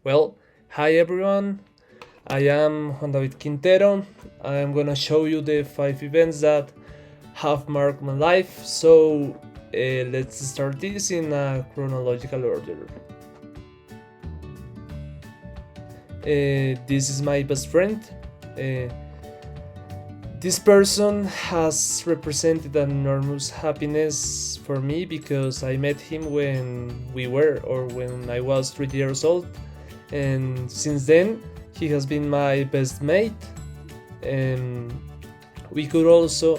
Well, hi everyone. I am Juan David Quintero. I am gonna show you the 5 events that have marked my life. So let's start this in a chronological order. This is my best friend. Uh, this person has represented an enormous happiness for me because I met him when I was 3 years old, and since then he has been my best mate. And we could also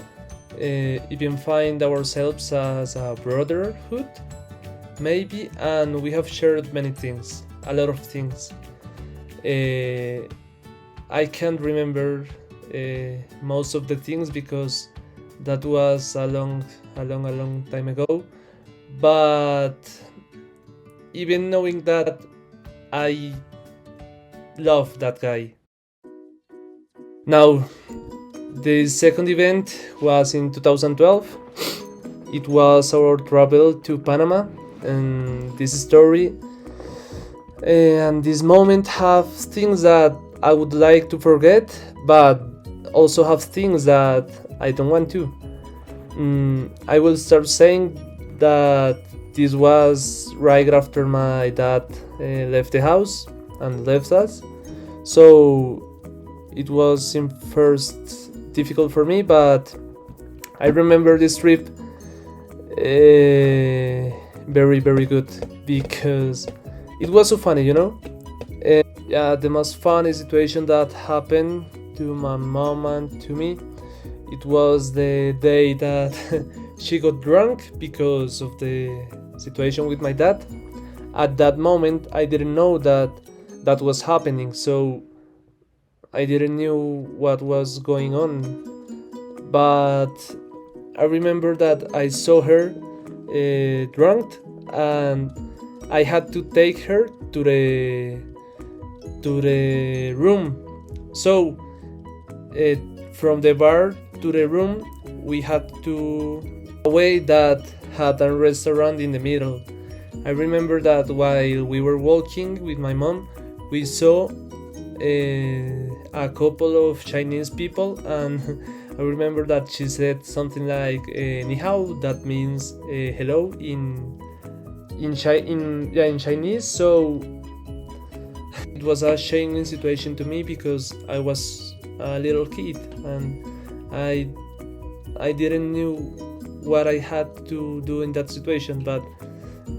even find ourselves as a brotherhood, maybe, and we have shared many things, a lot of things. Uh, I can't remember most of the things because that was a long time ago. But even knowing that, I love that guy. Now, the second event was in 2012. It was our travel to Panama, and this story and this moment have things that I would like to forget, but also have things that I don't want to. I will start saying that this was right after my dad left the house and left us. So it was in first difficult for me, but I remember this trip very, very good because it was so funny, you know? Yeah, the most funny situation that happened to my mom and to me, it was the day that she got drunk because of the situation with my dad. At that moment, I didn't know that that was happening, so I didn't knew what was going on. But I remember that I saw her drunk, and I had to take her to the room. So uh, from the bar to the room, we had to a way that had a restaurant in the middle. I remember that while we were walking with my mom, we saw a couple of Chinese people, and I remember that she said something like "ni hao," that means hello in Chinese. So it was a shaming situation to me because I was a little kid, and I I didn't knew what I had to do in that situation. But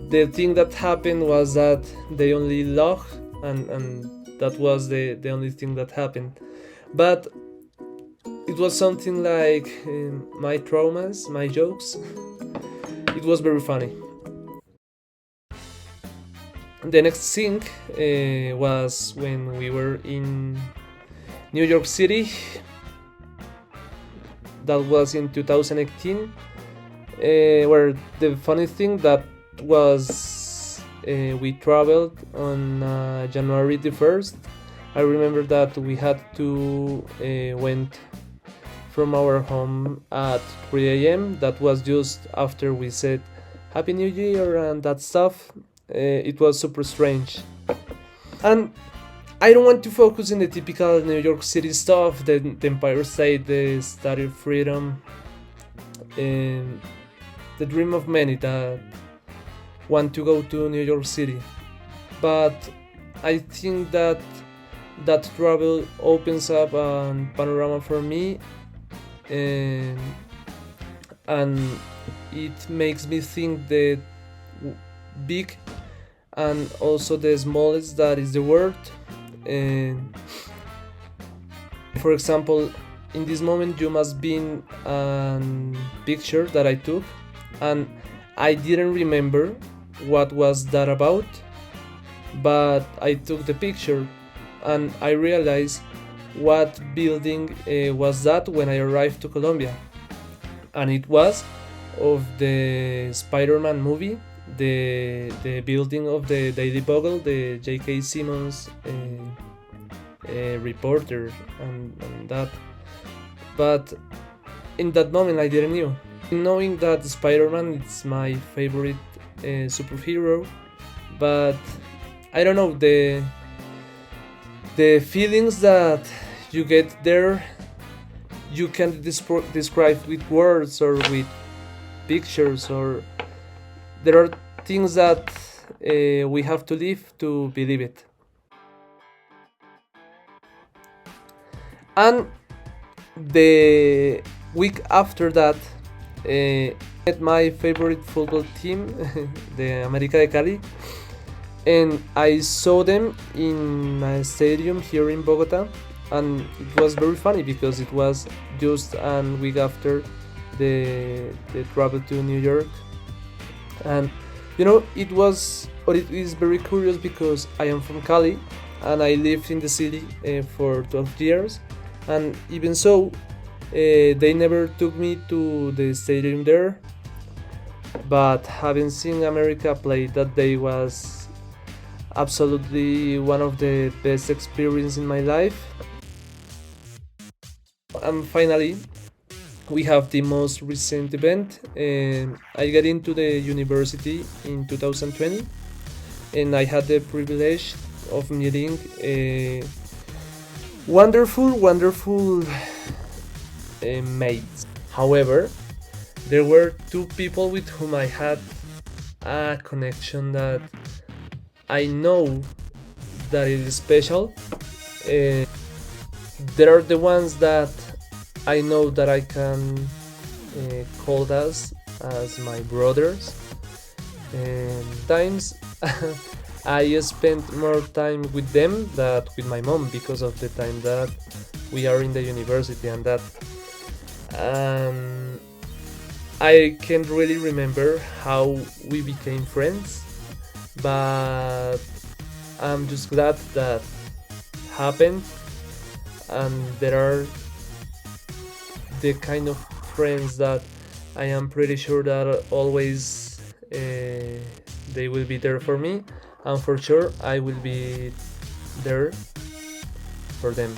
the thing that happened was that they only laughed, and that was the only thing that happened. But it was something like my traumas, my jokes. It was very funny. The next thing was when we were in New York City. That was in 2018. Where the funny thing that was we traveled on January the 1st. I remember that we had to went from our home at 3 a.m. That was just after we said Happy New Year and that stuff. It was super strange. And I don't want to focus in the typical New York City stuff, the Empire State, the Statue of Freedom, and the dream of many that want to go to New York City. But I think that that travel opens up a panorama for me, and, and it makes me think the big and also the smallest that is the world. And for example, in this moment you must be in a picture that I took, and I didn't remember what was that about, but I took the picture and I realized what building was that when I arrived to Colombia, and it was of the Spider-Man movie, the building of the Daily Bugle, the J.K. Simmons reporter, and that. But in that moment, I didn't know. Knowing that Spider-Man is my favorite superhero, but I don't know, The feelings that you get there, you can describe with words or with pictures, or there are things that we have to live to believe it. And the week after that, met my favorite football team, the América de Cali, and I saw them in a stadium here in Bogota, and it was very funny because it was just a week after the travel to New York. And it was, or it is very curious because I am from Cali and I lived in the city for 12 years, and even so, they never took me to the stadium there. But having seen America play that day was absolutely one of the best experiences in my life. And finally, we have the most recent event. I got into the university in 2020, and I had the privilege of meeting wonderful mates. However, there were two people with whom I had a connection that I know that it is special. Uh, there are the ones that I know that I can call as my brothers. And times I spent more time with them than with my mom because of the time that we are in the university, and that I can't really remember how we became friends, but I'm just glad that happened. And there are the kind of friends that I am pretty sure that always they will be there for me, and for sure I will be there for them.